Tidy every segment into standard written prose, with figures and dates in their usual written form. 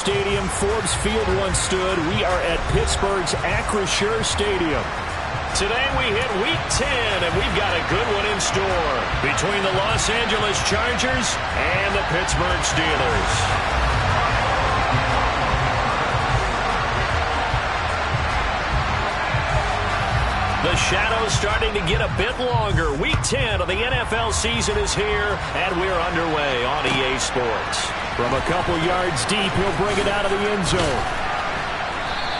Stadium, Forbes Field once stood. We are at Pittsburgh's Acrisure Stadium. Today we hit Week 10, and we've got a good one in store between the Los Angeles Chargers and the Pittsburgh Steelers. The shadow's starting to get a bit longer. Week 10 of the NFL season is here, and we're underway on EA Sports. From a couple yards deep, he'll bring it out of the end zone.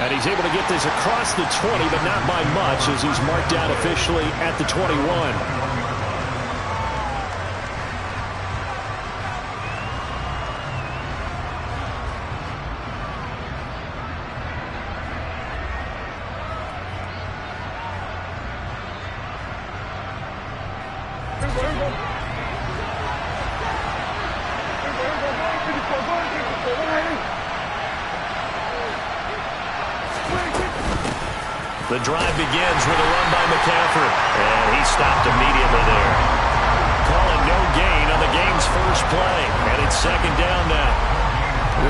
And he's able to get this across the 20, but not by much, as he's marked down officially at the 21. The drive begins with a run by McCaffrey, and he stopped immediately there. Calling no gain on the game's first play, and it's second down now.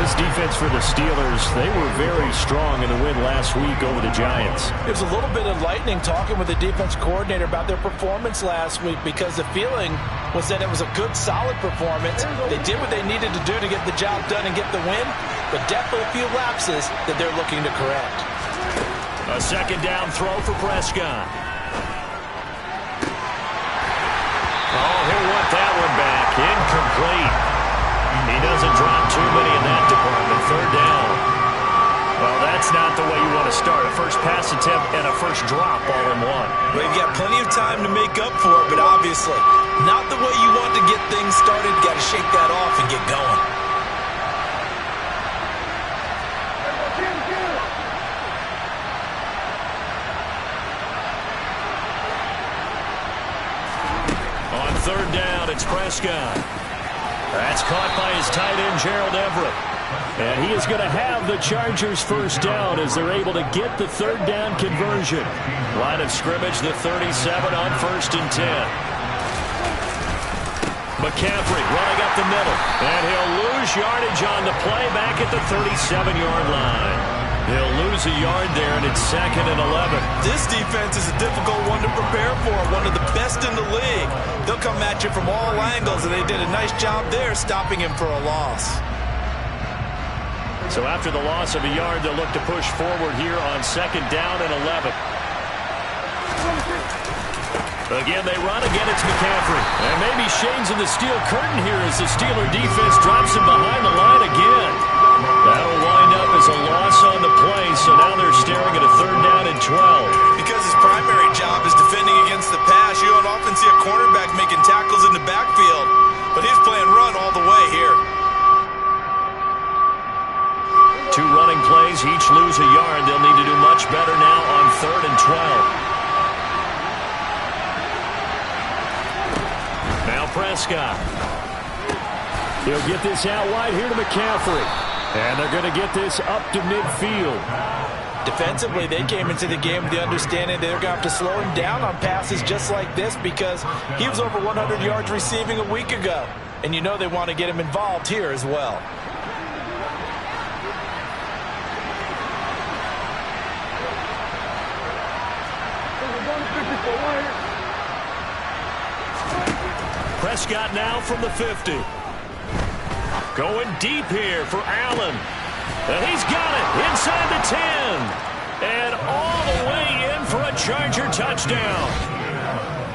This defense for the Steelers, they were very strong in the win last week over the Giants. It was a little bit enlightening talking with the defense coordinator about their performance last week, because the feeling was that it was a good, solid performance. They did what they needed to do to get the job done and get the win, but definitely a few lapses that they're looking to correct. A second down throw for Prescott. Oh, he'll want that one back. Incomplete. He doesn't drop too many in that department. Third down. Well, that's not the way you want to start. A first pass attempt and a first drop all in one. Well, you've got plenty of time to make up for it, but obviously not the way you want to get things started. Got to shake that off and get going. Third down, it's Prescott. That's caught by his tight end, Gerald Everett. And he is going to have the Chargers first down as they're able to get the third down conversion. Line of scrimmage, the 37 on 1st and 10. McCaffrey running up the middle. And he'll lose yardage on the play back at the 37-yard line. He'll lose a yard there, and it's 2nd and 11. This defense is a difficult one to prepare for, one of the best in the league. They'll come at you from all angles, and they did a nice job there stopping him for a loss. So after the loss of a yard, they'll look to push forward here on 2nd down and 11. Again, they run. Again, it's McCaffrey. And maybe Shane's in the steel curtain here as the Steeler defense drops him behind the line again. That'll wind up as a loss on the play, so now they're staring at a 3rd down and 12. Because his primary job is defending against the pass, you don't often see a cornerback making tackles in the backfield. But he's playing run all the way here. 2 running plays, each lose a yard. They'll need to do much better now on 3rd and 12. Now Prescott. He'll get this out wide here to McCaffrey. And they're going to get this up to midfield. Defensively, they came into the game with the understanding they're going to have to slow him down on passes just like this, because he was over 100 yards receiving a week ago. And you know they want to get him involved here as well. Prescott now from the 50. Going deep here for Allen. And he's got it inside the 10. And all the way in for a Charger touchdown.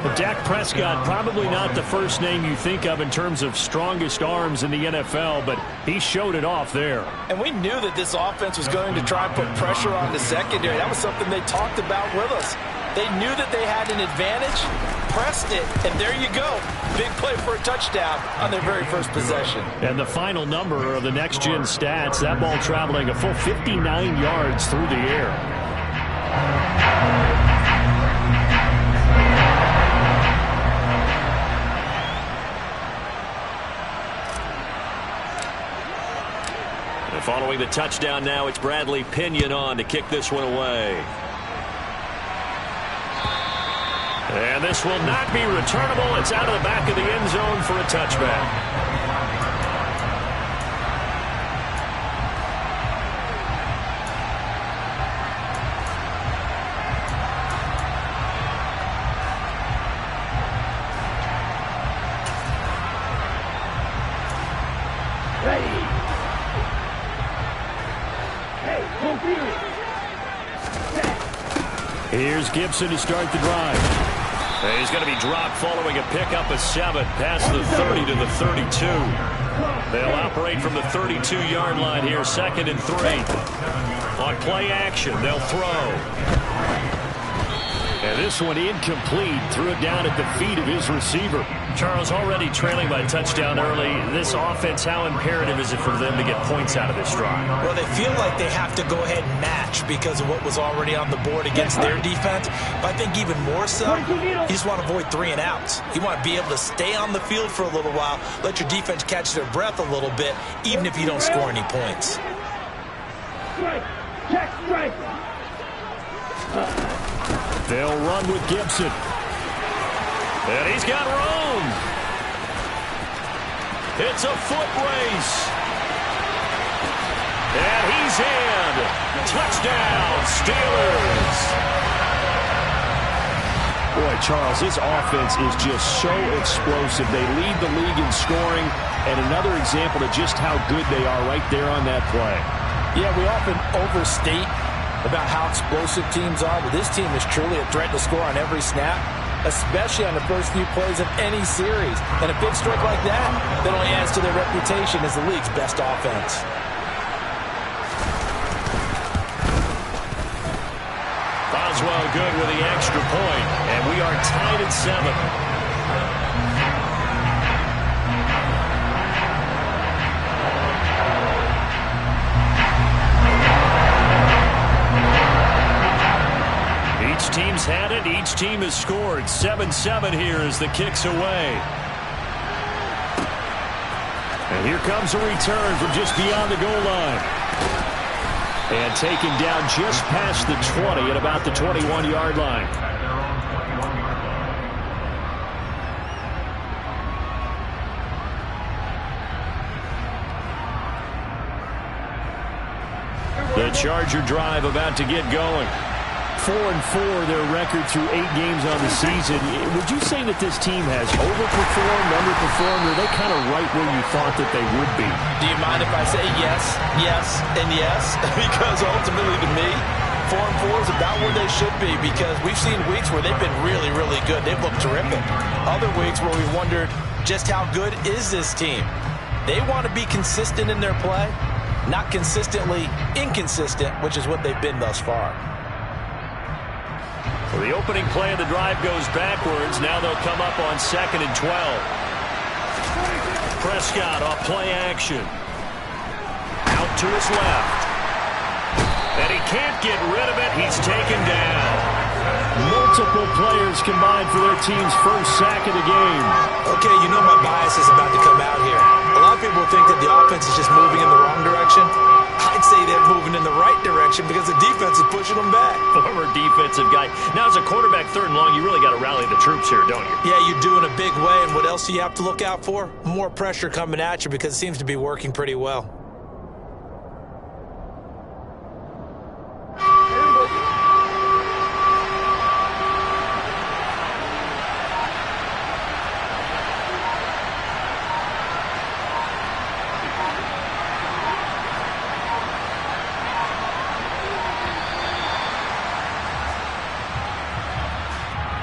Well, Dak Prescott, probably not the first name you think of in terms of strongest arms in the NFL, but he showed it off there. And we knew that this offense was going to try and put pressure on the secondary. That was something they talked about with us. They knew that they had an advantage, pressed it, and there you go. Big play for a touchdown on their very first possession. And the final number of the next-gen stats, that ball traveling a full 59 yards through the air. And following the touchdown now, it's Bradley Pinion on to kick this one away. And this will not be returnable. It's out of the back of the end zone for a touchback. Here's Gibson to start the drive. And he's going to be dropped following a pickup of 7 past the 30 to the 32. They'll operate from the 32-yard line here, 2nd and 3. On play action, they'll throw. And this one incomplete. Threw it down at the feet of his receiver. Charles, already trailing by a touchdown early. This offense, how imperative is it for them to get points out of this drive? Well, they feel like they have to go ahead and match because of what was already on the board against their defense. But I think even more so, you just want to avoid 3 and outs. You want to be able to stay on the field for a little while, let your defense catch their breath a little bit, even if you don't score any points. They'll run with Gibson. And he's got room. It's a foot race. And he's in. Touchdown, Steelers. Boy, Charles, this offense is just so explosive. They lead the league in scoring, and another example of just how good they are right there on that play. Yeah, we often overstate about how explosive teams are, but this team is truly a threat to score on every snap, especially on the first few plays of any series. And a big strike like that only adds to their reputation as the league's best offense. Boswell good with the extra point, and we are tied at 7. Each team's had it. Each team has scored. 7-7 here as the kick's away. And here comes a return from just beyond the goal line. And taken down just past the 20 at about the 21-yard line. The Charger drive about to get going. 4-4 their record through 8 games on the season. Would you say that this team has overperformed, underperformed, or are they kind of right where you thought that they would be? Do you mind if I say yes, yes, and yes? Because ultimately to me, 4-4 is about where they should be, because we've seen weeks where they've been really, really good. They've looked terrific. Other weeks where we wondered just how good is this team. They want to be consistent in their play, not consistently inconsistent, which is what they've been thus far. Well, the opening play of the drive goes backwards. Now they'll come up on 2nd and 12. Prescott off play action. Out to his left. And he can't get rid of it. He's taken down. Multiple players combined for their team's first sack of the game. Okay, you know my bias is about to come out here. A lot of people think that the offense is just moving in the wrong direction. I'd say they're moving in the right direction because the defense is pushing them back. Former defensive guy. Now, as a quarterback 3rd and long, you really got to rally the troops here, don't you? Yeah, you do in a big way. And what else do you have to look out for? More pressure coming at you because it seems to be working pretty well.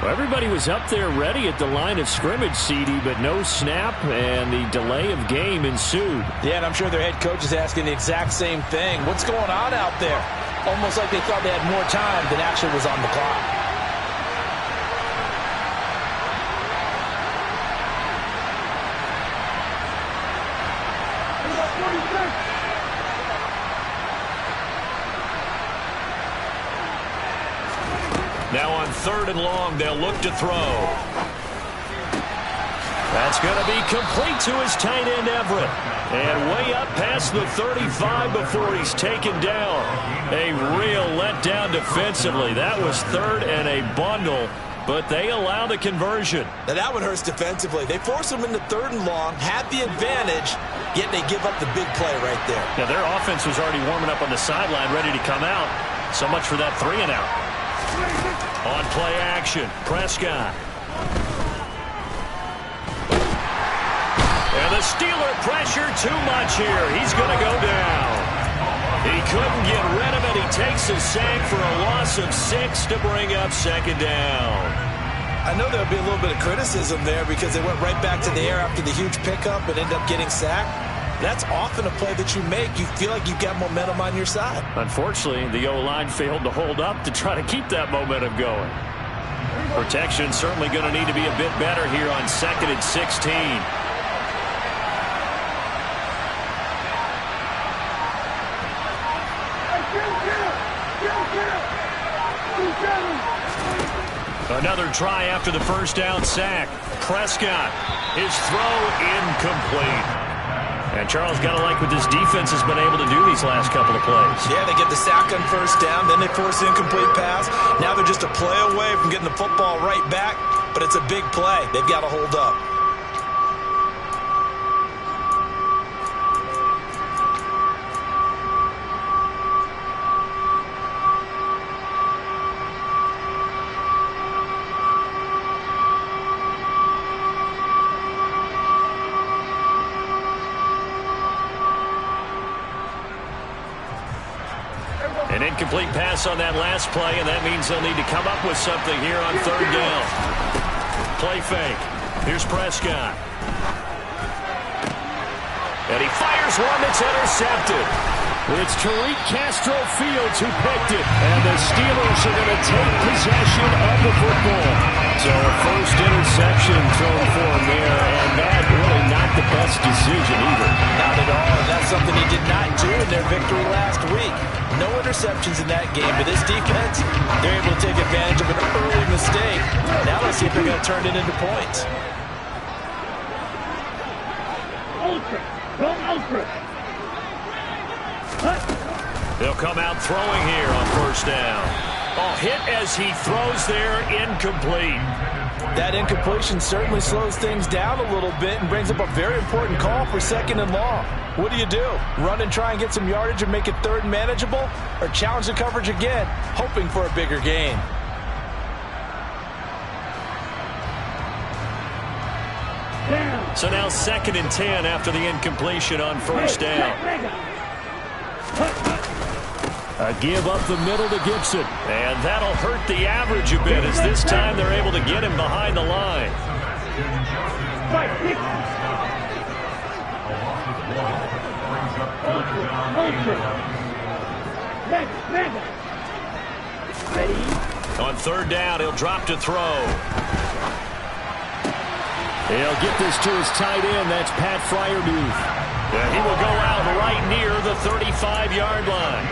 Well, everybody was up there ready at the line of scrimmage, CD, but no snap, and the delay of game ensued. Yeah, and I'm sure their head coach is asking the exact same thing. What's going on out there? Almost like they thought they had more time than actually was on the clock. Now on 3rd and long, they'll look to throw. That's going to be complete to his tight end, Everett. And way up past the 35 before he's taken down. A real letdown defensively. That was 3rd and a bundle, but they allow the conversion. Now that one hurts defensively. They force him into 3rd and long, had the advantage, yet they give up the big play right there. Now their offense was already warming up on the sideline, ready to come out. So much for that 3 and out. On play action, Prescott. And the Steeler pressure too much here. He's going to go down. He couldn't get rid of it. And he takes a sack for a loss of 6 to bring up second down. I know there'll be a little bit of criticism there because they went right back to the air after the huge pickup and ended up getting sacked. That's often a play that you make. You feel like you've got momentum on your side. Unfortunately, the O-line failed to hold up to try to keep that momentum going. Protection certainly going to need to be a bit better here on 2nd and 16. Another try after the first down sack. Prescott, his throw incomplete. And Charles, got to like what this defense has been able to do these last couple of plays. Yeah, they get the sack on first down, then they force the incomplete pass. Now they're just a play away from getting the football right back, but it's a big play. They've got to hold up. An incomplete pass on that last play, and that means they'll need to come up with something here on third down. Play fake. Here's Prescott. And he fires one that's intercepted. It's Tariq Castro Fields who picked it. And the Steelers are going to take possession of the football. So a first interception thrown for him there, and that really not the best decision either. Not at all. That's something he did not do in their victory last week. No interceptions in that game, but this defense, they're able to take advantage of an early mistake. Now let's see if they're going to turn it into points. They'll come out throwing here on first down. Oh, hit as he throws there, incomplete. That incompletion certainly slows things down a little bit and brings up a very important call for 2nd and long. What do? Run and try and get some yardage and make it third and manageable, or challenge the coverage again, hoping for a bigger gain? So now 2nd and 10 after the incompletion on first down. A give up the middle to Gibson. And that'll hurt the average a bit as this time they're able to get him behind the line. On third down, he'll drop to throw. He'll get this to his tight end. That's Pat Fryermuth. And he will go out right near the 35-yard line.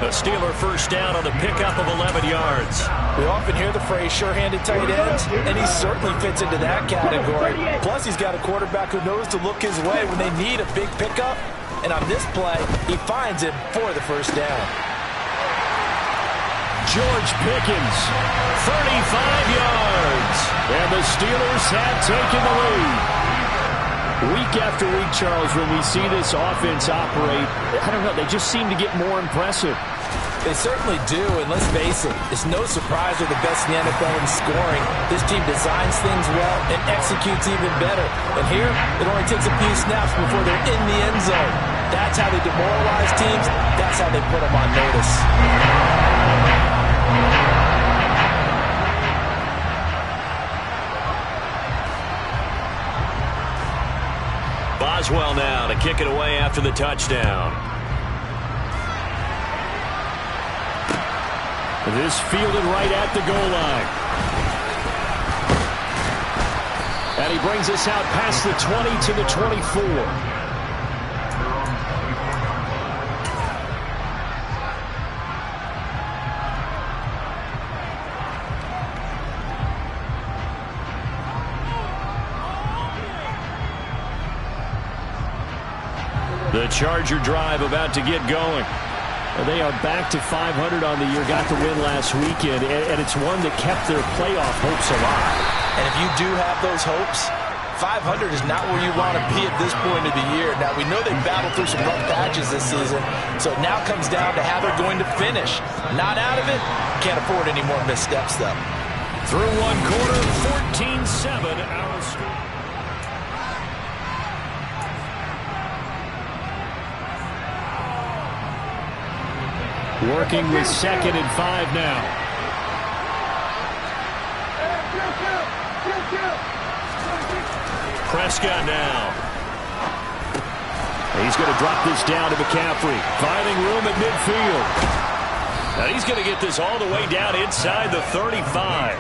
A Steeler first down on the pickup of 11 yards. We often hear the phrase sure-handed tight ends, and he certainly fits into that category. Plus, he's got a quarterback who knows to look his way when they need a big pickup. And on this play, he finds him for the first down. George Pickens, 35 yards. And the Steelers have taken the lead. Week after week, Charles, when we see this offense operate, I don't know, they just seem to get more impressive. They certainly do, and let's face it, it's no surprise they're the best in the NFL in scoring. This team designs things well and executes even better. And here, it only takes a few snaps before they're in the end zone. That's how they demoralize teams. That's how they put them on notice. Boswell now to kick it away after the touchdown. This fielded right at the goal line. And he brings us out past the 20 to the 24. The Charger drive about to get going. They are back to 500 on the year, got the win last weekend, and it's one that kept their playoff hopes alive. And if you do have those hopes, 500 is not where you want to be at this point of the year. Now, we know they battled through some rough patches this season, so it now comes down to how they're going to finish. Not out of it, can't afford any more missteps, though. Through one quarter, 14-7, our score. Working with 2nd and 5 now. Prescott now. He's going to drop this down to McCaffrey. Finding room at midfield. And he's going to get this all the way down inside the 35.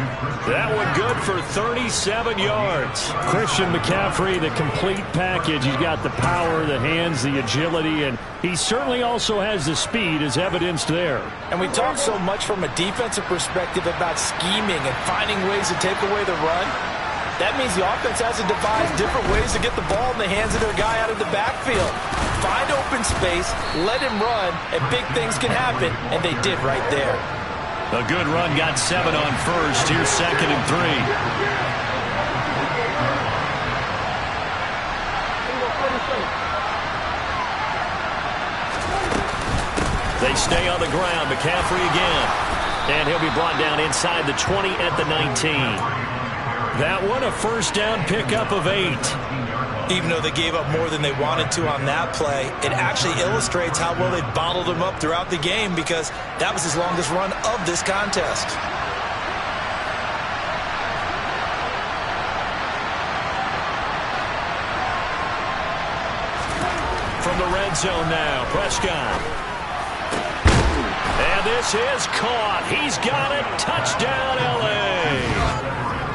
That one good for 37 yards. Christian McCaffrey, the complete package. He's got the power, the hands, the agility, and he certainly also has the speed as evidenced there. And we talk so much from a defensive perspective about scheming and finding ways to take away the run. That means the offense has to devise different ways to get the ball in the hands of their guy out of the backfield. Find open space, let him run, and big things can happen, and they did right there. A good run, got 7 on first. Here's 2nd and 3. They stay on the ground. McCaffrey again. And he'll be brought down inside the 20 at the 19. That one, a first down pickup of 8. Even though they gave up more than they wanted to on that play, it actually illustrates how well they bottled them up throughout the game, because that was his longest run of this contest. From the red zone now, Prescott. And this is caught. He's got it. Touchdown, L.A.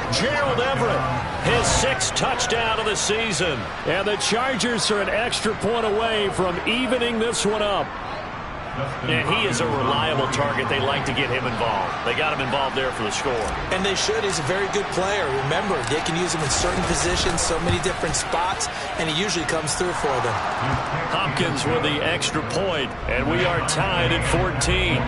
Gerald Everett, his 6th touchdown of the season. And the Chargers are an extra point away from evening this one up. And he is a reliable target. They like to get him involved. They got him involved there for the score. And they should. He's a very good player. Remember, they can use him in certain positions, so many different spots, and he usually comes through for them. Hopkins with the extra point, and we are tied at 14.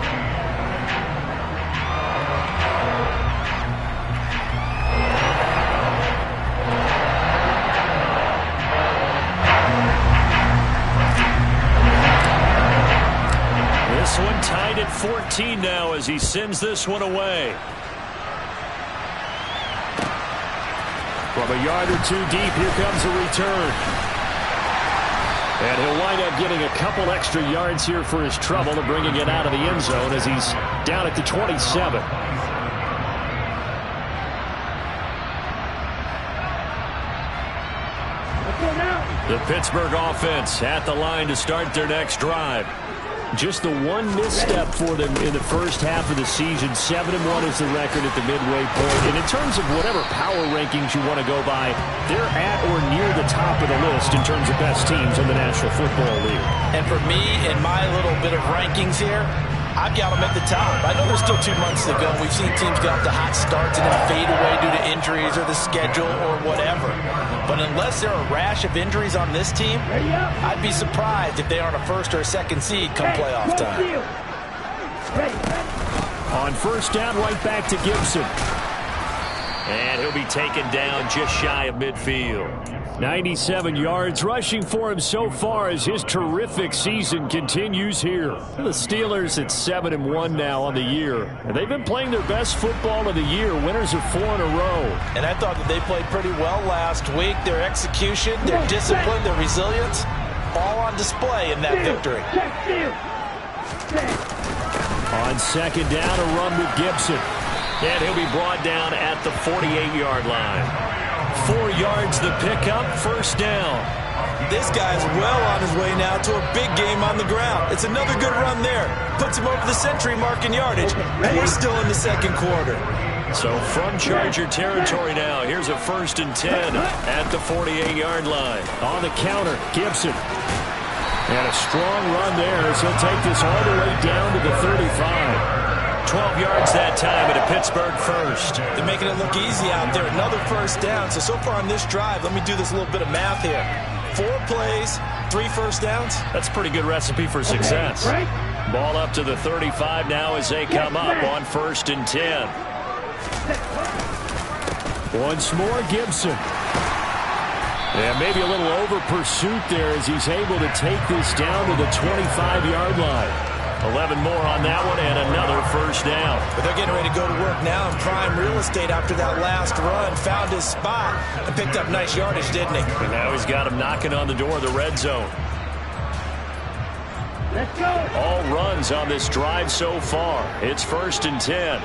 This one tied at 14 now as he sends this one away. From a yard or 2 deep, here comes a return. And he'll wind up getting a couple extra yards here for his trouble and bringing it out of the end zone as he's down at the 27. The Pittsburgh offense at the line to start their next drive. Just the one misstep for them in the first half of the season. 7-1 is the record at the midway point. And in terms of whatever power rankings you want to go by, they're at or near the top of the list in terms of best teams in the National Football League. And for me, in my little bit of rankings here, I've got them at the top. I know there's still 2 months to go. We've seen teams get off to hot starts and then fade away due to injuries or the schedule or whatever. But unless there are a rash of injuries on this team, I'd be surprised if they aren't a 1st or a 2nd seed come playoff time. On first down, right back to Gibson. And he'll be taken down just shy of midfield. 97 yards rushing for him so far as his terrific season continues here. The Steelers at 7-1 now on the year. And they've been playing their best football of the year. Winners of 4 in a row. And I thought that they played pretty well last week. Their execution, their discipline, their resilience, all on display in that victory. On second down, a run with Gibson. And he'll be brought down at the 48-yard line. 4 yards the pickup, first down. This guy's well on his way now to a big game on the ground. It's another good run there. Puts him over the century mark in yardage. And we're still in the 2nd quarter. So from Charger territory now, here's a 1st and 10 at the 48-yard line. On the counter, Gibson. And a strong run there as he'll take this all the way down to the 35. 12 yards that time at a Pittsburgh 1st. They're making it look easy out there. Another first down. So far on this drive, let me do this little bit of math here. 4 plays, 3 first downs. That's a pretty good recipe for success. Ball up to the 35 now as they come up on 1st and 10. Once more, Gibson. And maybe a little over pursuit there as he's able to take this down to the 25-yard line. 11 more on that one and another first down. But they're getting ready to go to work now in prime real estate after that last run. Found his spot and picked up nice yardage, didn't he? And now he's got him knocking on the door of the red zone. All runs on this drive so far. It's 1st and 10.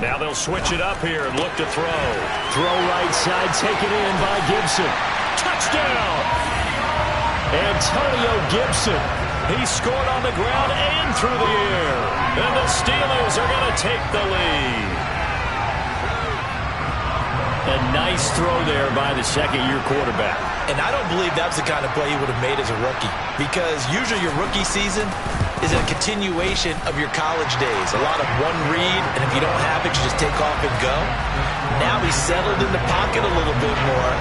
Now they'll switch it up here and look to throw. Throw right side, taken in by Gibson. Touchdown! Antonio Gibson. He scored on the ground and through the air. And the Steelers are going to take the lead. A nice throw there by the second-year quarterback. And I don't believe that was the kind of play he would have made as a rookie, because usually your rookie season is a continuation of your college days. A lot of one read, and if you don't have it, you just take off and go. Now he's settled in the pocket a little bit more,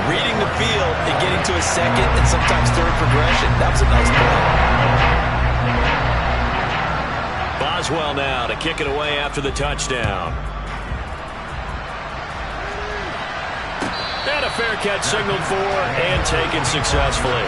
reading the field and getting to his second and sometimes third progression. That was a nice play. Boswell now to kick it away after the touchdown. And a fair catch signaled for and taken successfully.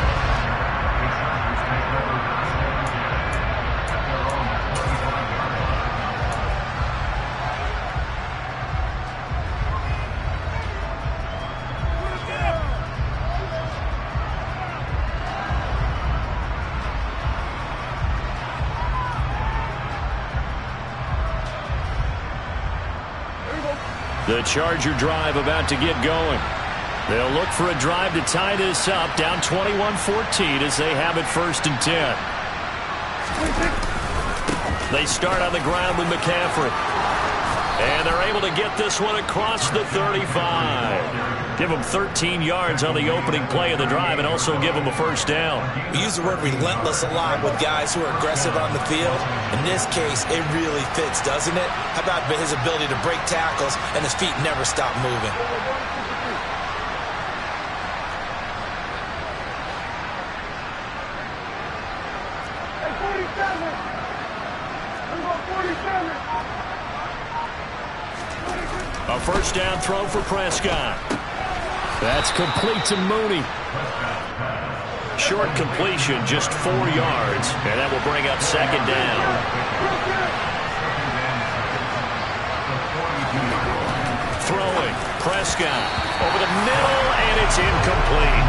The Charger drive about to get going. They'll look for a drive to tie this up, down 21-14 as they have it 1st and 10. They start on the ground with McCaffrey. And they're able to get this one across the 35. Give them 13 yards on the opening play of the drive and also give them a 1st down. We use the word relentless a lot with guys who are aggressive on the field. In this case, it really fits, doesn't it? How about his ability to break tackles and his feet never stop moving? A 1st down throw for Prescott. That's complete to Mooney. Short completion, just 4 yards, and that will bring up 2nd down. Throwing, Prescott over the middle, and it's incomplete.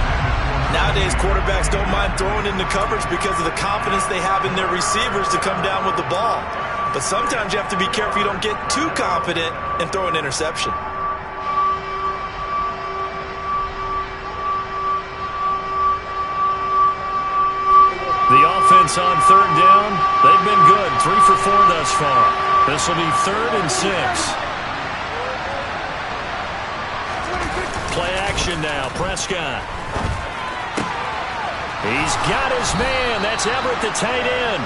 Nowadays, quarterbacks don't mind throwing into coverage because of the confidence they have in their receivers to come down with the ball. But sometimes you have to be careful you don't get too confident and throw an interception. The offense on 3rd down, they've been good. 3 for 4 thus far. This will be 3rd and 6. Play action now, Prescott. He's got his man. That's Everett, the tight end.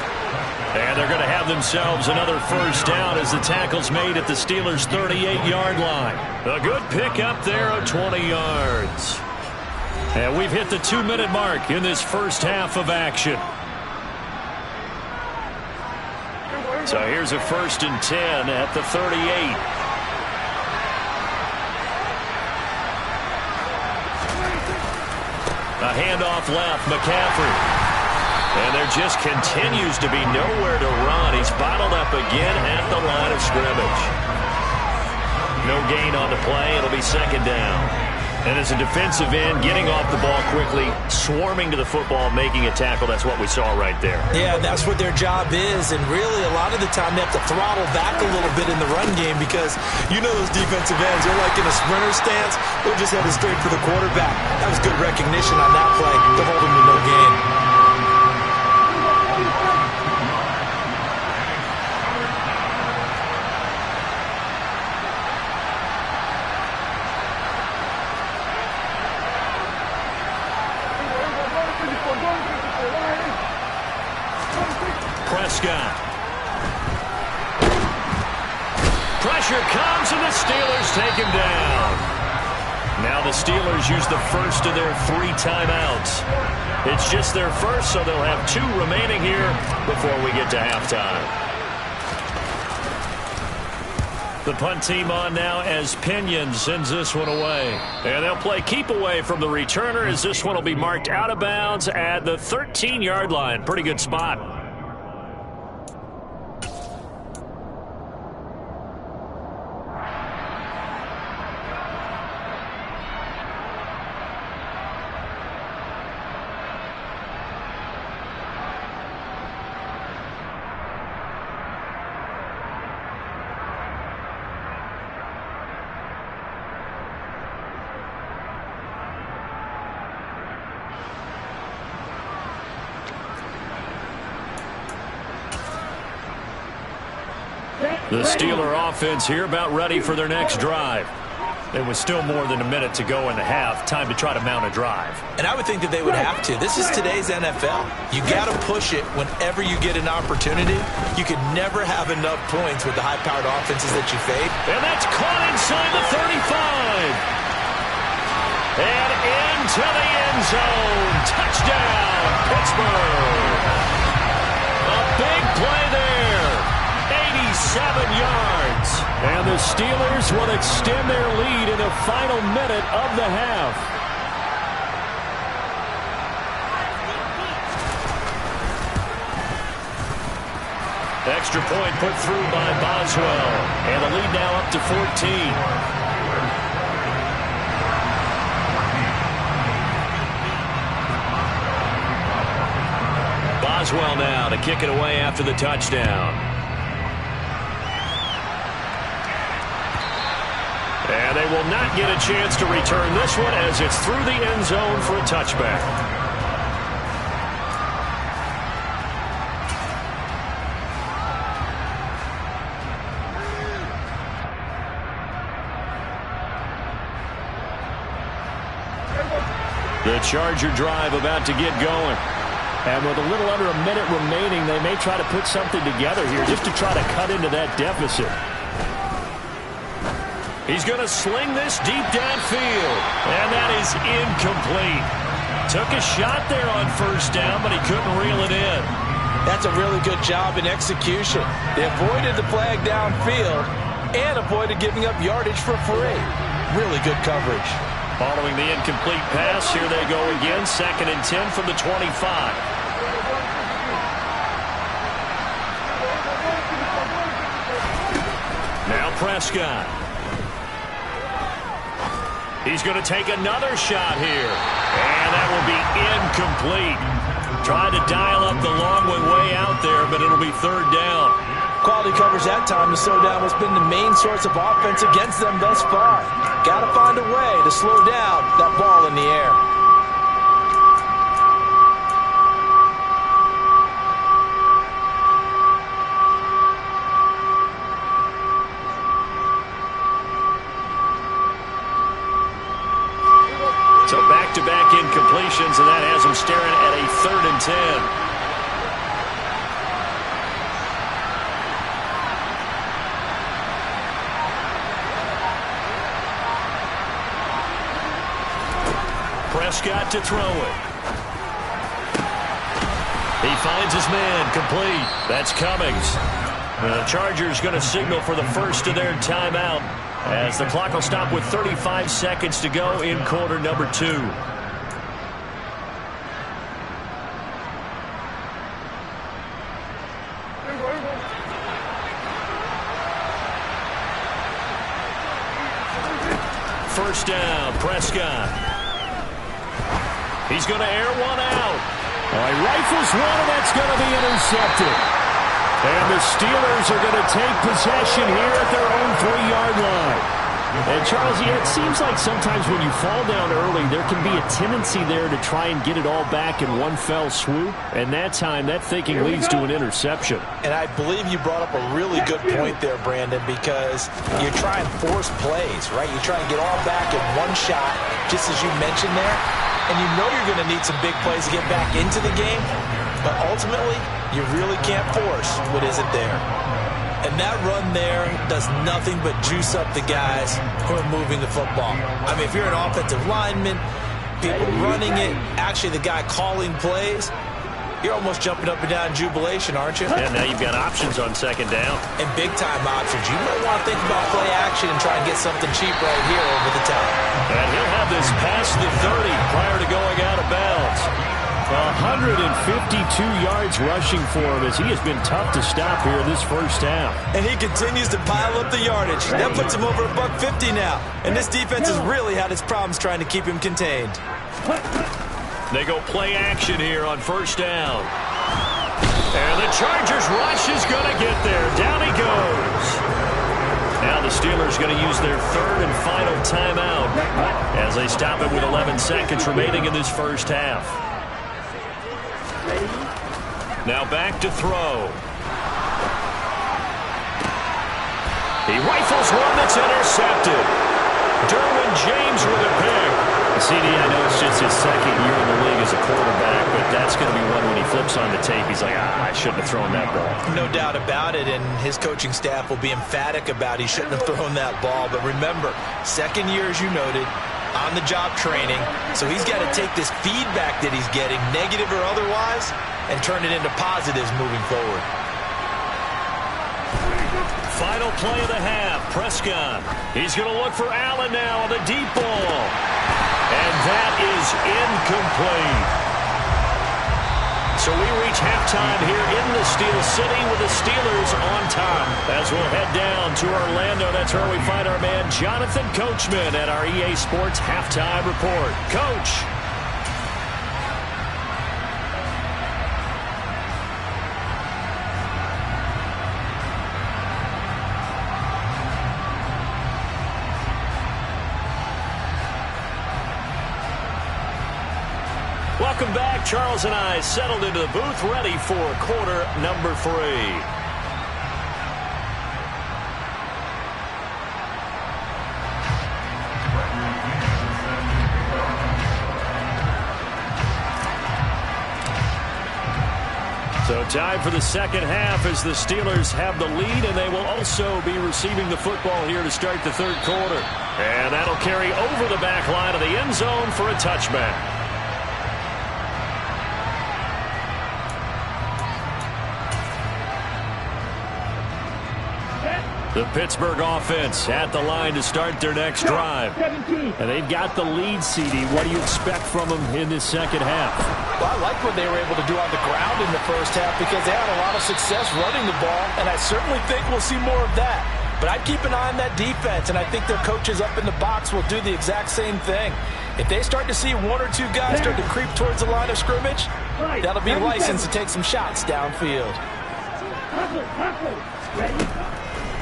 And they're going to have themselves another 1st down as the tackle's made at the Steelers' 38-yard line. A good pick up there of 20 yards. And we've hit the 2-minute mark in this 1st half of action. So here's a 1st and 10 at the 38. A handoff left, McCaffrey. And there just continues to be nowhere to run. He's bottled up again at the line of scrimmage. No gain on the play. It'll be 2nd down. And as a defensive end, getting off the ball quickly, swarming to the football, making a tackle, that's what we saw right there. Yeah, that's what their job is. And really, a lot of the time, they have to throttle back a little bit in the run game because you know those defensive ends, they're like in a sprinter stance. They're just headed straight for the quarterback. That was good recognition on that play to hold him to no gain. Prescott. Pressure comes, and the Steelers take him down. Now the Steelers use the 1st of their 3 timeouts. It's just their 1st, so they'll have 2 remaining here before we get to halftime. The punt team on now as Pinion sends this one away. And they'll play keep away from the returner as this one will be marked out of bounds at the 13-yard line. Pretty good spot. The Steeler offense here about ready for their next drive. There was still more than a minute to go in the half. Time to try to mount a drive. And I would think that they would have to. This is today's NFL. You got to push it whenever you get an opportunity. You could never have enough points with the high-powered offenses that you face. And that's caught inside the 35. And into the end zone. Touchdown, Pittsburgh. A big play there. 87 yards. And the Steelers will extend their lead in the final minute of the half. Extra point put through by Boswell. And the lead now up to 14. Boswell now to kick it away after the touchdown. And they will not get a chance to return this one as it's through the end zone for a touchback. The Charger drive about to get going. And with a little under a minute remaining, they may try to put something together here just to try to cut into that deficit. He's going to sling this deep downfield. And that is incomplete. Took a shot there on first down, but he couldn't reel it in. That's a really good job in execution. They avoided the flag downfield and avoided giving up yardage for free. Really good coverage. Following the incomplete pass, here they go again. 2nd and 10 from the 25. Now Prescott. He's going to take another shot here. And that will be incomplete. Tried to dial up the long way out there, but it'll be 3rd down. Quality coverage that time to slow down what's been the main source of offense against them thus far. Got to find a way to slow down that ball in the air. So back-to-back incompletions, and that has them staring at a 3rd and 10. Prescott to throw it. He finds his man, complete. That's Cummings. The Chargers going to signal for the first of their timeout as the clock will stop with 35 seconds to go in quarter number 2. First down, Prescott. He's going to air one out. He rifles one, and that's going to be intercepted. And the Steelers are going to take possession here at their own 3-yard line. And, Charles, yeah, it seems like sometimes when you fall down early, there can be a tendency there to try and get it all back in one fell swoop. And that time, that thinking leads to an interception. And I believe you brought up a really good point there, Brandon, because you try and force plays, right? You try and get all back in one shot, just as you mentioned there. And you know you're going to need some big plays to get back into the game. But ultimately, you really can't force what isn't there. And that run there does nothing but juice up the guys who are moving the football. I mean, if you're an offensive lineman, people running it, actually the guy calling plays, you're almost jumping up and down in jubilation, aren't you? Yeah, now you've got options on 2nd down. And big-time options. You might want to think about play action and try and get something cheap right here over the top. And he'll have this past the 30 prior to going out of bounds. 152 yards rushing for him as he has been tough to stop here in this first half. And he continues to pile up the yardage. That puts him over $150 now. And this defense has really had its problems trying to keep him contained. They go play action here on first down. And the Chargers rush is going to get there. Down he goes. Now the Steelers going to use their 3rd and final timeout as they stop it with 11 seconds remaining in this first half. Now back to throw. He rifles one that's intercepted. Derwin James with a pick. CD, I know it's just his second year in the league as a quarterback, but that's going to be one when he flips on the tape, he's like, I shouldn't have thrown that ball. No doubt about it, and his coaching staff will be emphatic about he shouldn't have thrown that ball. But remember, second year, as you noted, on-the-job training, so he's got to take this feedback that he's getting, negative or otherwise, and turn it into positives moving forward. Final play of the half, Prescott. He's going to look for Allen now on the deep ball. And that is incomplete. So we reach halftime here in the Steel City with the Steelers on top. As we'll head down to Orlando, that's where we find our man Jonathan Coachman at our EA Sports Halftime Report. Coach. Welcome back. Charles and I settled into the booth, ready for quarter number 3. So time for the second half as the Steelers have the lead, and they will also be receiving the football here to start the third quarter. And that'll carry over the back line of the end zone for a touchback. The Pittsburgh offense at the line to start their next drive. And they've got the lead, CD. What do you expect from them in this second half? Well, I like what they were able to do on the ground in the first half because they had a lot of success running the ball, and I certainly think we'll see more of that. But I'd keep an eye on that defense, and I think their coaches up in the box will do the exact same thing. If they start to see one or two guys start to creep towards the line of scrimmage, that'll be licensed to take some shots downfield.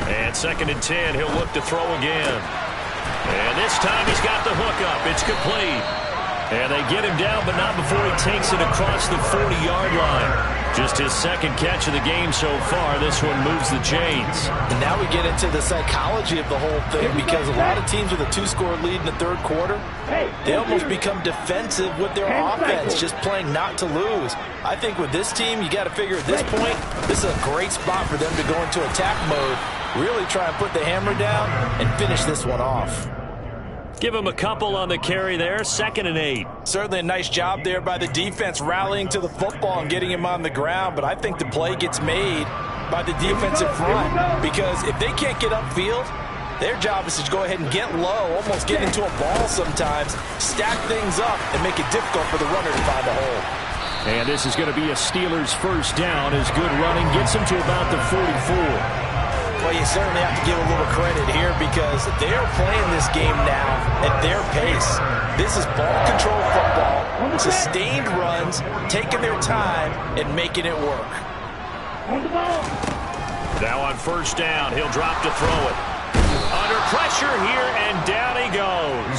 And 2nd and 10, he'll look to throw again. And this time he's got the hook up. It's complete. And they get him down, but not before he takes it across the 40-yard line. Just his second catch of the game so far. This one moves the chains. And now we get into the psychology of the whole thing because a lot of teams with a 2-score lead in the third quarter, they almost become defensive with their offense, just playing not to lose. I think with this team, you got to figure at this point, this is a great spot for them to go into attack mode, really try and put the hammer down and finish this one off. Give him a couple on the carry there, 2nd and 8. Certainly a nice job there by the defense rallying to the football and getting him on the ground, but I think the play gets made by the defensive front because if they can't get upfield, their job is to go ahead and get low, almost get into a ball sometimes, stack things up, and make it difficult for the runner to find a hole. And this is going to be a Steelers first down as good running gets him to about the 44. Well, you certainly have to give a little credit here because they are playing this game now at their pace. This is ball control football, sustained runs, taking their time and making it work. Now on first down, he'll drop to throw it. Under pressure here, and down he goes.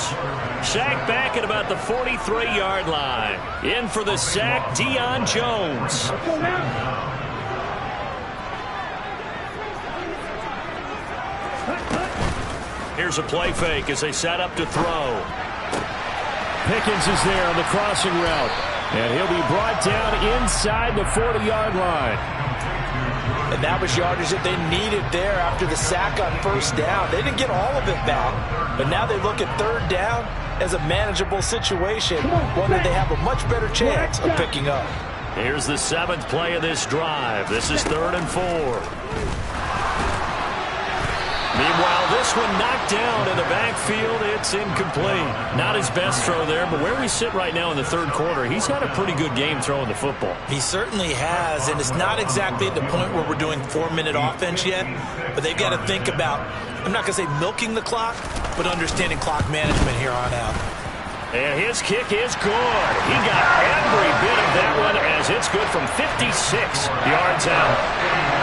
Sacked back at about the 43-yard line. In for the sack, Deion Jones. Here's a play fake as they set up to throw. Pickens is there on the crossing route. And he'll be brought down inside the 40-yard line. And that was yardage that they needed there after the sack on first down. They didn't get all of it back. But now they look at third down as a manageable situation, one that they have a much better chance of picking up. Here's the 7th play of this drive. This is 3rd and 4. Meanwhile, this one knocked down in the backfield. It's incomplete. Not his best throw there, but where we sit right now in the third quarter, he's had a pretty good game throwing the football. He certainly has, and it's not exactly at the point where we're doing 4-minute offense yet, but they've got to think about, I'm not going to say milking the clock, but understanding clock management here on out. And his kick is good. He got every bit of that one as it's good from 56 yards out.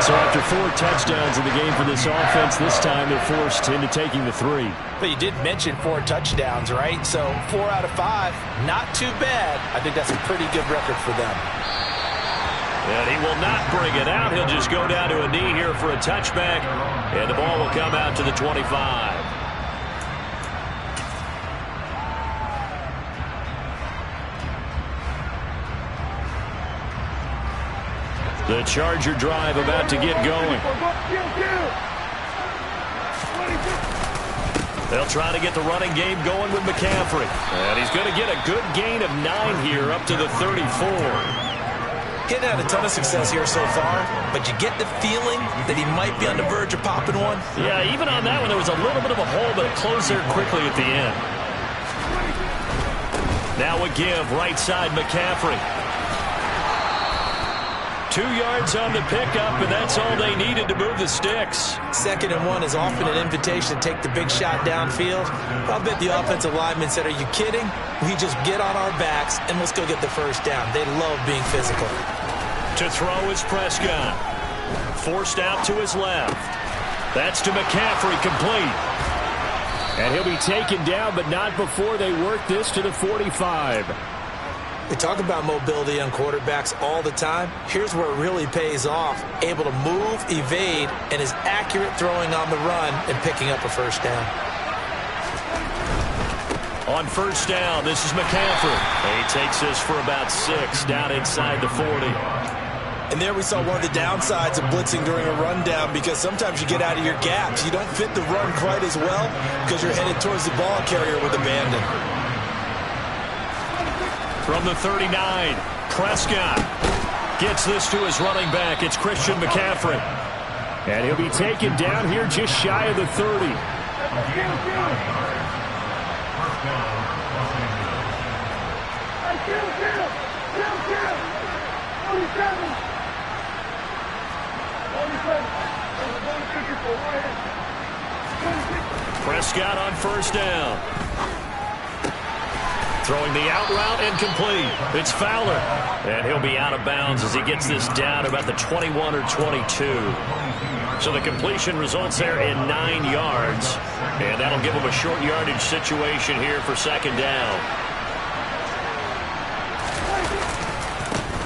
So after 4 touchdowns in the game for this offense, this time they're forced into taking the 3. But you did mention 4 touchdowns, right? So 4 out of 5, not too bad. I think that's a pretty good record for them. And he will not bring it out. He'll just go down to a knee here for a touchback. And the ball will come out to the 25. The Charger drive about to get going. They'll try to get the running game going with McCaffrey. And he's going to get a good gain of 9 here up to the 34. Getting had a ton of success here so far, but you get the feeling that he might be on the verge of popping one. Yeah, even on that one, there was a little bit of a hole, but it closed there quickly at the end. Now a give, right side McCaffrey. 2 yards on the pickup, and that's all they needed to move the sticks. 2nd and 1 is often an invitation to take the big shot downfield. I'll bet the offensive lineman said, are you kidding? We just get on our backs, and let's go get the first down. They love being physical. To throw is Prescott. Forced out to his left. That's to McCaffrey, complete. And he'll be taken down, but not before they work this to the 45. We talk about mobility on quarterbacks all the time. Here's where it really pays off. Able to move, evade, and is accurate throwing on the run and picking up a first down. On first down, this is McCaffrey. He takes this for about 6 down inside the 40. And there we saw one of the downsides of blitzing during a rundown, because sometimes you get out of your gaps. You don't fit the run quite as well because you're headed towards the ball carrier with abandon. From the 39, Prescott gets this to his running back. It's Christian McCaffrey. And he'll be taken down here just shy of the 30. Prescott on first down. Throwing the out route incomplete. It's Fowler. And he'll be out of bounds as he gets this down about the 21 or 22. So the completion results there in 9 yards. And that'll give him a short yardage situation here for 2nd down.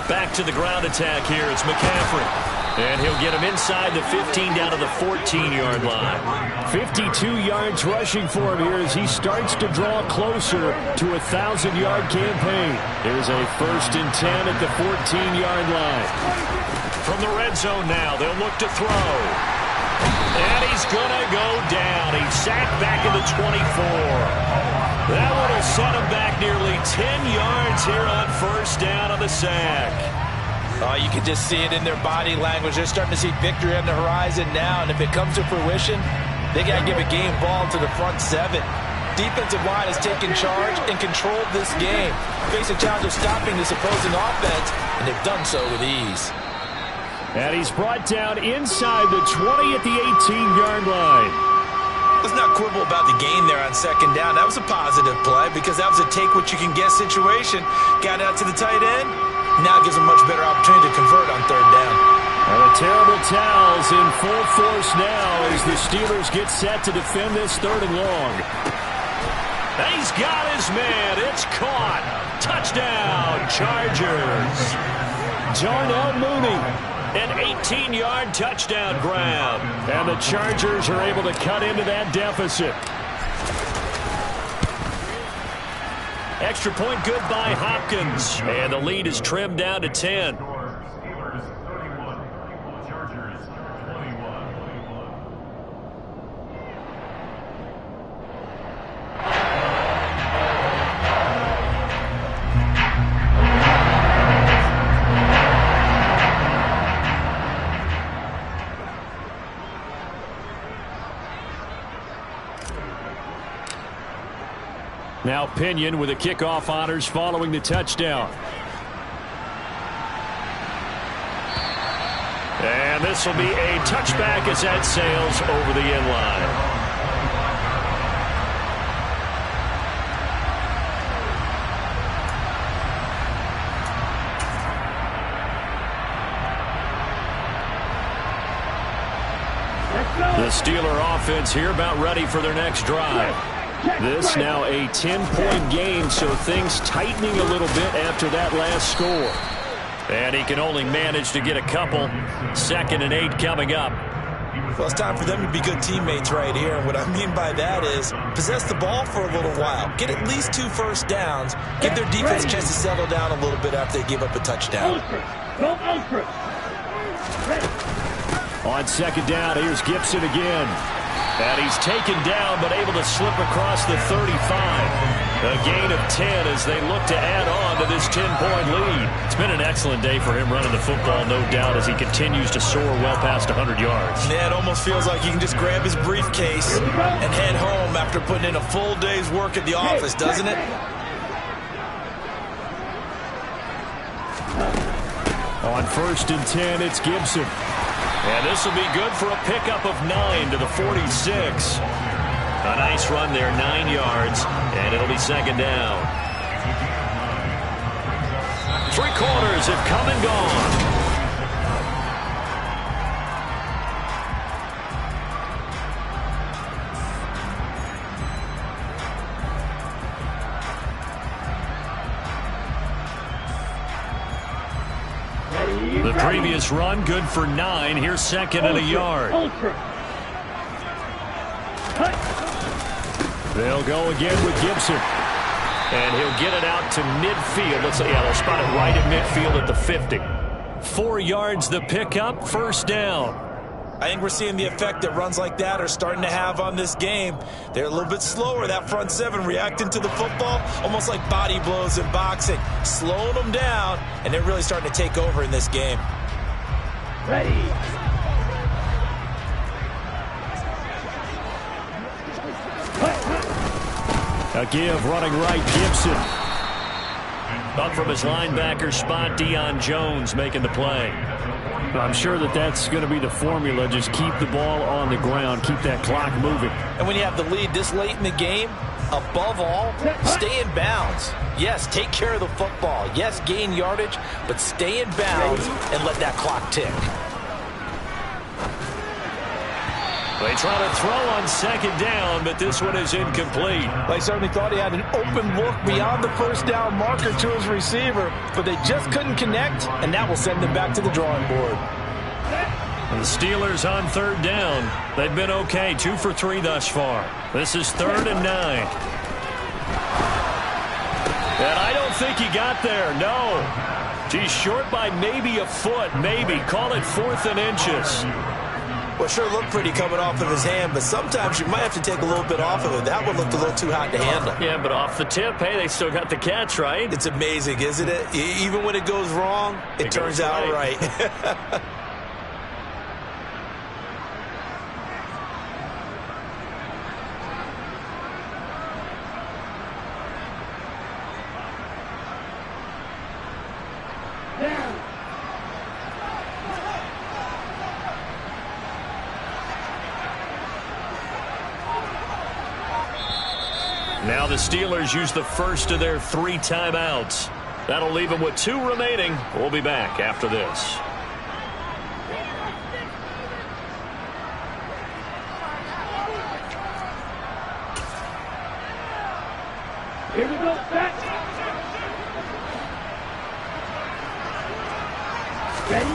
Back to the ground attack here. It's McCaffrey. And he'll get him inside the 15 down to the 14-yard line. 52 yards rushing for him here as he starts to draw closer to a 1,000-yard campaign. Here's a 1st and 10 at the 14-yard line. From the red zone now, they'll look to throw. And he's going to go down. He's sacked back in the 24. That one will set him back nearly 10 yards here on first down on the sack. You can just see it in their body language. They're starting to see victory on the horizon now, and if it comes to fruition, they got to give a game ball to the front 7. Defensive line has taken charge and controlled this game. Face a challenge of stopping this opposing offense, and they've done so with ease. And he's brought down inside the 20 at the 18-yard line. Let's not quibble about the gain there on 2nd down. That was a positive play because that was a take-what-you-can-get situation. Got out to the tight end. Now gives them much better opportunity to convert on 3rd down. And the terrible towels in full force now as the Steelers get set to defend this 3rd and long. He's got his man. It's caught. Touchdown, Chargers. Darnell Mooney. An 18-yard touchdown grab. And the Chargers are able to cut into that deficit. Extra point good by Hopkins. And the lead is trimmed down to 10. Now Pinion with the kickoff honors following the touchdown. And this will be a touchback as that sails over the end line. The Steeler offense here about ready for their next drive. This now a 10-point game, so things tightening a little bit after that last score. And he can only manage to get a couple. 2nd and 8 coming up. Well, it's time for them to be good teammates right here. And what I mean by that is possess the ball for a little while. Get at least 2 first downs. Give their defense a chance to settle down a little bit after they give up a touchdown. On 2nd down, here's Gibson again. And he's taken down, but able to slip across the 35. A gain of 10 as they look to add on to this 10-point lead. It's been an excellent day for him running the football, no doubt, as he continues to soar well past 100 yards. Yeah, it almost feels like he can just grab his briefcase and head home after putting in a full day's work at the office, doesn't it? On 1st and 10, it's Gibson. And this will be good for a pickup of 9 to the 46. A nice run there, 9 yards, and it'll be 2nd down. 3 quarters have come and gone. The previous run, good for 9. Here's 2nd and a yard. They'll go again with Gibson. And he'll get it out to midfield. They'll spot it right at midfield at the 50. 4 yards the pickup, 1st down. I think we're seeing the effect that runs like that are starting to have on this game. They're a little bit slower, that front 7, reacting to the football, almost like body blows in boxing, slowing them down, and they're really starting to take over in this game. Ready. A give running right, Gibson. Up from his linebacker spot, Deion Jones making the play. I'm sure that's going to be the formula. Just keep the ball on the ground. Keep that clock moving. And when you have the lead this late in the game, above all, stay in bounds. Yes, take care of the football. Yes, gain yardage, but stay in bounds and let that clock tick. They try to throw on 2nd down, but this one is incomplete. They certainly thought he had an open look beyond the 1st down marker to his receiver, but they just couldn't connect, and that will send them back to the drawing board. The Steelers on 3rd down. They've been okay, 2 for 3 thus far. This is 3rd and 9. And I don't think he got there, no. He's short by maybe a foot, maybe. Call it 4th and inches. Well, sure looked pretty coming off of his hand, but sometimes you might have to take a little bit off of it. That one looked a little too hot to handle. Yeah, but off the tip, hey, they still got the catch, right? It's amazing, isn't it? Even when it goes wrong, it turns out right. Now the Steelers use the first of their 3 timeouts. That'll leave them with 2 remaining. We'll be back after this. Here we go, back. Ready?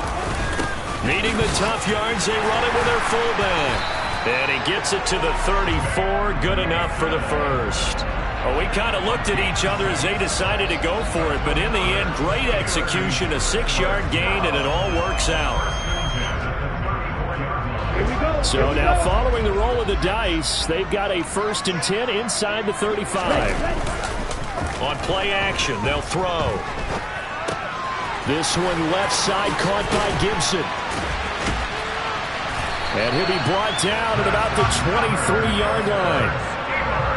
Needing the tough yards, they run it with their fullback. And he gets it to the 34, good enough for the first. Well, we kind of looked at each other as they decided to go for it, but in the end, great execution, a 6-yard gain, and it all works out. Here we go. So now following the roll of the dice, they've got a 1st and 10 inside the 35. On play action, they'll throw. This one left side caught by Gibson. And he'll be brought down at about the 23-yard line.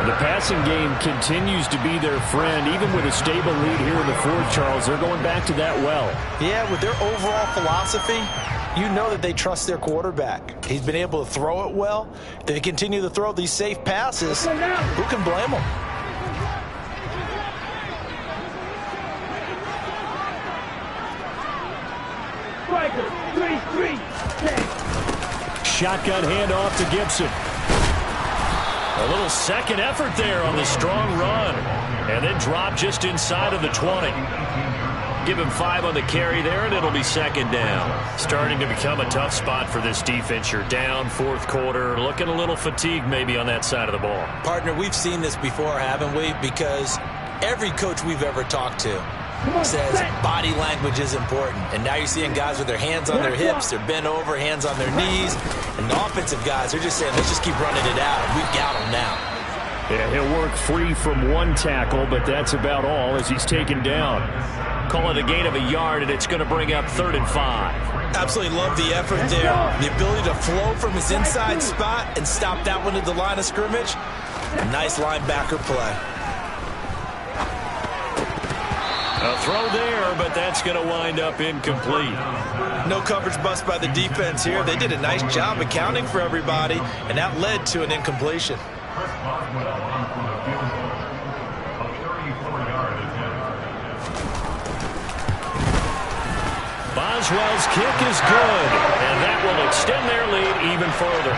The passing game continues to be their friend. Even with a stable lead here in the 4th, Charles, they're going back to that well. Yeah, with their overall philosophy, you know that they trust their quarterback. He's been able to throw it well. They continue to throw these safe passes. Who can blame them? Striker, 3-3. Shotgun handoff to Gibson. A little second effort there on the strong run. And then drop just inside of the 20. give him 5 on the carry there, and it'll be second down. Starting to become a tough spot for this defense. You're down fourth quarter, looking a little fatigued maybe on that side of the ball. Partner, we've seen this before, haven't we? Because every coach we've ever talked to says body language is important. And now you're seeing guys with their hands on their hips, they're bent over, hands on their knees. And the offensive guys are just saying, let's just keep running it out. We've got them now. Yeah, he'll work free from one tackle, but that's about all as he's taken down. Call it a gain of a yard, and it's going to bring up 3rd and 5. Absolutely love the effort there. The ability to flow from his inside spot and stop that one at the line of scrimmage. Nice linebacker play. A throw there, but that's going to wind up incomplete. No coverage bust by the defense here. They did a nice job accounting for everybody, and that led to an incompletion. Boswell's kick is good, and that will extend their lead even further.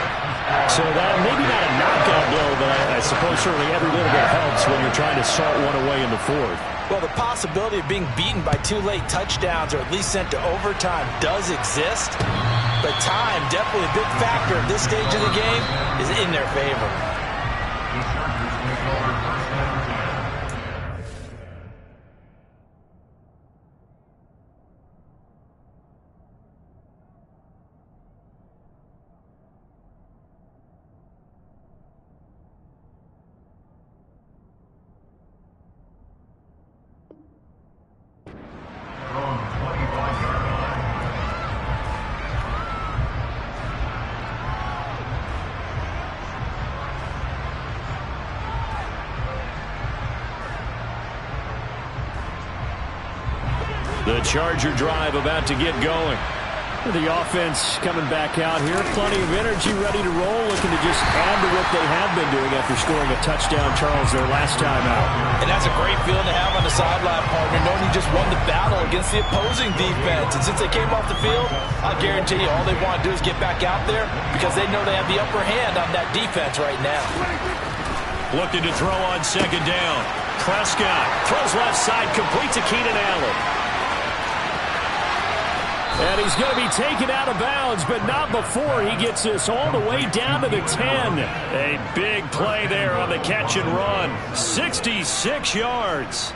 So that maybe not a knockout blow, but I suppose certainly every little bit helps when you're trying to salt one away in the fourth. Well, the possibility of being beaten by 2 late touchdowns or at least sent to overtime does exist, but time, definitely a big factor at this stage of the game, is in their favor. The Charger drive about to get going. The offense coming back out here. Plenty of energy, ready to roll, looking to just add to what they have been doing after scoring a touchdown, Charles, their last time out. And that's a great feeling to have on the sideline, partner, knowing you just won the battle against the opposing defense. And since they came off the field, I guarantee you all they want to do is get back out there because they know they have the upper hand on that defense right now. Looking to throw on second down. Prescott throws left side, complete to Keenan Allen. And he's going to be taken out of bounds, but not before he gets this all the way down to the 10. A big play there on the catch and run. 66 yards.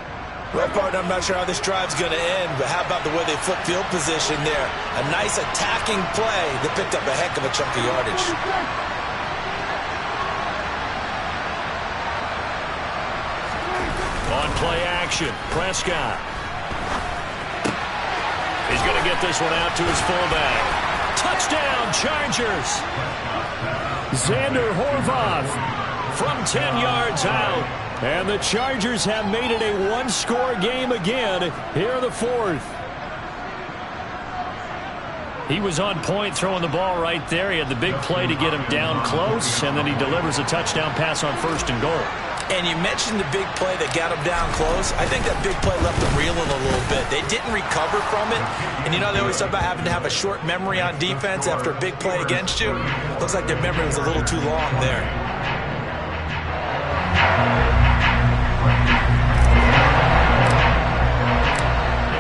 Well, partner, I'm not sure how this drive's going to end, but how about the way they flip field position there? A nice attacking play that picked up a heck of a chunk of yardage. On play action, Prescott. He's going to get this one out to his fullback. Touchdown, Chargers. Xander Horvath from 10 yards out. And the Chargers have made it a one-score game again here in the fourth. He was on point throwing the ball right there. He had the big play to get him down close, and then he delivers a touchdown pass on 1st and goal. And you mentioned the big play that got him down close. I think that big play left them reeling a little bit. They didn't recover from it. And you know, they always talk about having to have a short memory on defense after a big play against you. Looks like their memory was a little too long there.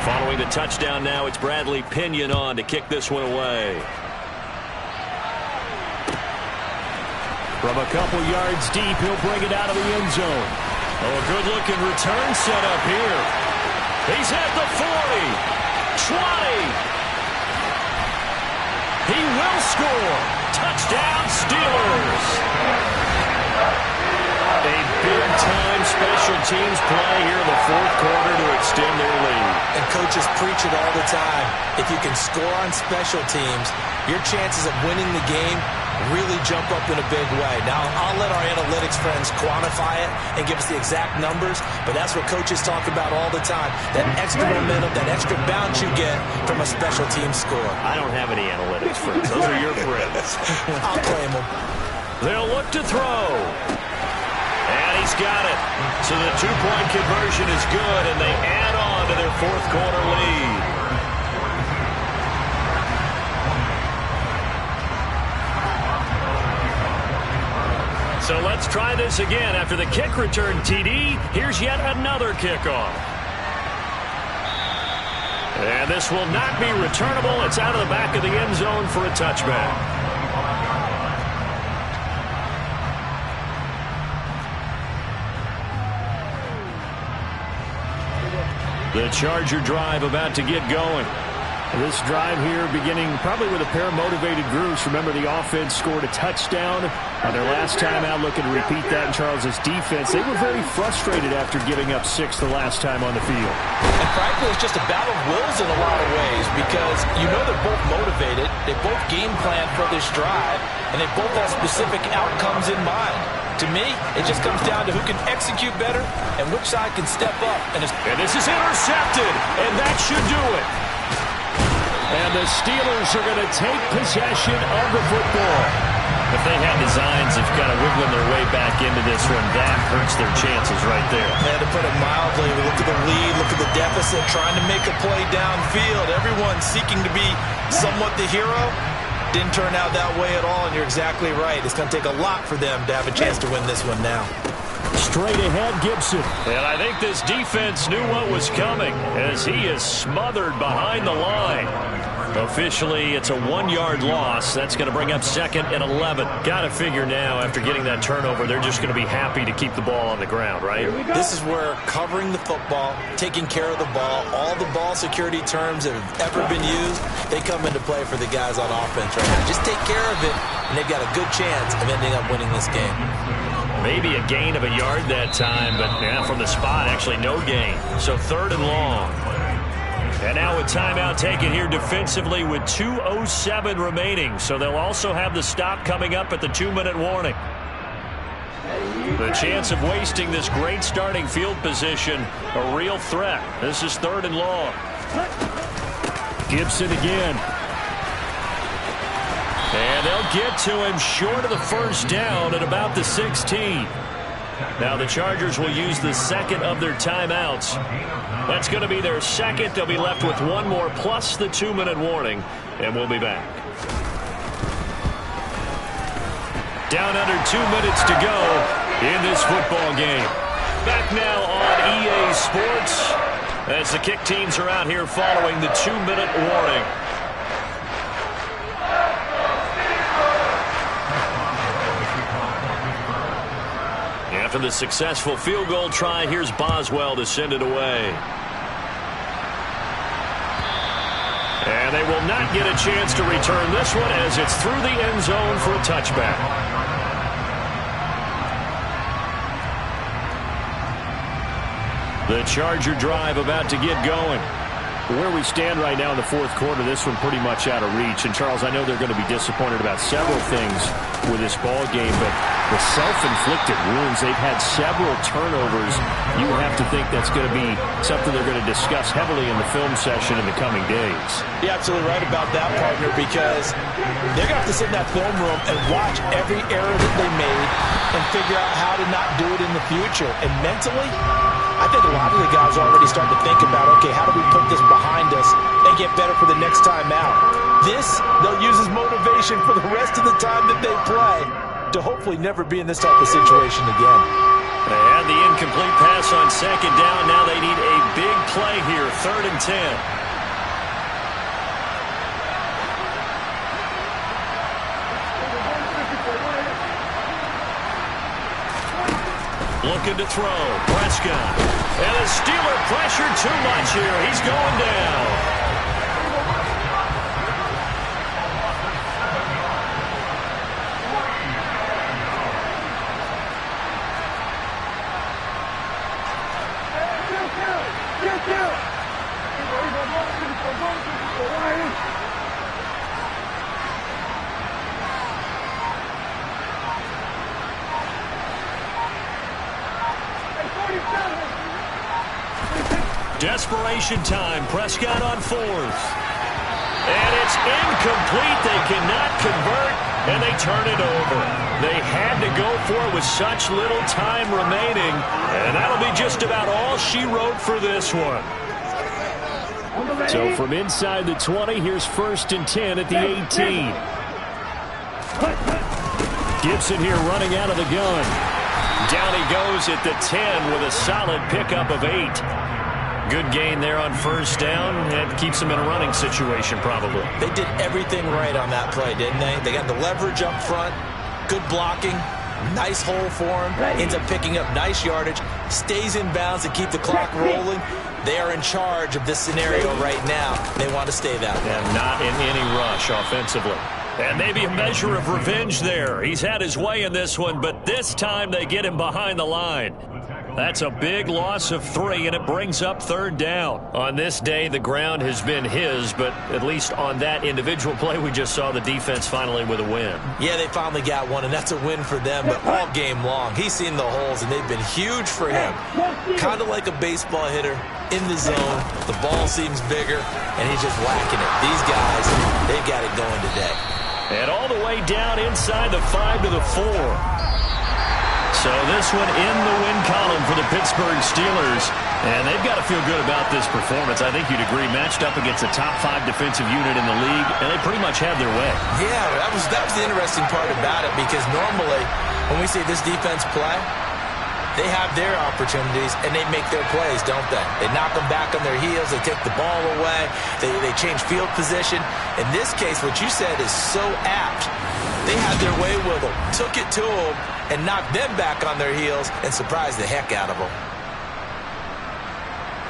Following the touchdown now, it's Bradley Pinion on to kick this one away. From a couple yards deep, he'll bring it out of the end zone. Oh, a good-looking return set up here. He's at the 40, 20. He will score. Touchdown, Steelers. A big-time special teams play here in the fourth quarter to extend their lead. And coaches preach it all the time. If you can score on special teams, your chances of winning the game really jump up in a big way. Now, I'll let our analytics friends quantify it and give us the exact numbers, but that's what coaches talk about all the time. That extra momentum, that extra bounce you get from a special team score. I don't have any analytics friends. Those are your friends. I'll claim them. They'll look to throw. And he's got it. So the two-point conversion is good, and they add on to their fourth quarter lead. So let's try this again. After the kick return TD, here's yet another kickoff. And this will not be returnable. It's out of the back of the end zone for a touchback. The Charger drive about to get going. This drive here beginning probably with a pair of motivated groups. Remember, the offense scored a touchdown on their last time out, looking to repeat that in Charles' defense. They were very frustrated after giving up 6 the last time on the field. And frankly, it's just a battle of wills in a lot of ways because you know they're both motivated. They both game plan for this drive, and they both have specific outcomes in mind. To me, it just comes down to who can execute better and which side can step up. And this is intercepted, and that should do it. And the Steelers are going to take possession of the football. If they had designs of kind of wiggling their way back into this one, that hurts their chances right there. Yeah, to put it mildly, look at the lead, look at the deficit, trying to make a play downfield. Everyone seeking to be somewhat the hero. Didn't turn out that way at all, and you're exactly right. It's going to take a lot for them to have a chance to win this one now. Straight ahead, Gibson. And I think this defense knew what was coming as he is smothered behind the line. Officially, it's a 1-yard loss. That's going to bring up 2nd and 11. Got to figure now, after getting that turnover, they're just going to be happy to keep the ball on the ground, right? This is where covering the football, taking care of the ball, all the ball security terms that have ever been used, they come into play for the guys on offense right now. Just take care of it, and they've got a good chance of ending up winning this game. Maybe a gain of a yard that time, but yeah, from the spot, actually no gain. So 3rd and long. And now a timeout taken here defensively with 2:07 remaining. So they'll also have the stop coming up at the 2-minute warning. The chance of wasting this great starting field position, a real threat. This is 3rd and long. Gibson again. And they'll get to him short of the first down at about the 16. Now the Chargers will use the 2nd of their timeouts. That's going to be their 2nd. They'll be left with 1 more plus the 2-minute warning, and we'll be back. Down under 2 minutes to go in this football game. Back now on EA Sports as the kick teams are out here following the 2-minute warning. After the successful field goal try, here's Boswell to send it away. And they will not get a chance to return this one as it's through the end zone for a touchback. The Charger drive about to get going. Where we stand right now in the 4th quarter, this one pretty much out of reach. And, Charles, I know they're going to be disappointed about several things with this ball game, but the self-inflicted wounds, they've had several turnovers. You have to think that's going to be something they're going to discuss heavily in the film session in the coming days. You're absolutely right about that, partner, because they're going to have to sit in that film room and watch every error that they made and figure out how to not do it in the future. And mentally, I think a lot of the guys are already starting to think about, okay, how do we put this behind us and get better for the next time out? This, they'll use as motivation for the rest of the time that they play to hopefully never be in this type of situation again. They had the incomplete pass on 2nd down. Now they need a big play here, 3rd and 10. Looking to throw. Prescott. And the Steeler pressure too much here. He's going down. Desperation time. Prescott on 4th. And it's incomplete. They cannot convert, and they turn it over. They had to go for it with such little time remaining, and that'll be just about all she wrote for this one. So from inside the 20, here's 1st and 10 at the 18. Gibson here running out of the gun. Down he goes at the 10 with a solid pickup of 8. good gain there on first down. That keeps them in a running situation probably. They did everything right on that play, didn't they? They got the leverage up front, good blocking, nice hole for him, ends up picking up nice yardage, stays in bounds to keep the clock rolling. They are in charge of this scenario right now. They want to stay that way. And not in any rush offensively. And maybe a measure of revenge there. He's had his way in this one, but this time they get him behind the line. That's a big loss of 3, and it brings up third down. On this day, the ground has been his, but at least on that individual play, we just saw the defense finally with a win. Yeah, they finally got one, and that's a win for them, but all game long, he's seen the holes, and they've been huge for him. Kind of like a baseball hitter in the zone. The ball seems bigger, and he's just whacking it. These guys, they've got it going today. And all the way down inside the 5 to the 4. So this one in the win column for the Pittsburgh Steelers. And they've got to feel good about this performance. I think you'd agree, matched up against a top 5 defensive unit in the league, and they pretty much have their way. Yeah, that was the interesting part about it, because normally when we see this defense play, they have their opportunities, and they make their plays, don't they? They knock them back on their heels. They take the ball away. They change field position. In this case, what you said is so apt. They had their way with them, took it to them, and knocked them back on their heels and surprised the heck out of them.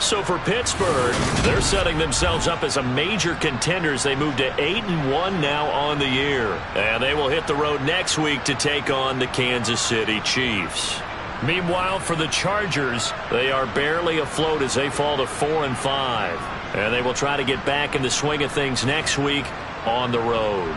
So for Pittsburgh, they're setting themselves up as a major contender as they move to 8-1 now on the year. And they will hit the road next week to take on the Kansas City Chiefs. Meanwhile, for the Chargers, they are barely afloat as they fall to 4-5. And they will try to get back in the swing of things next week on the road.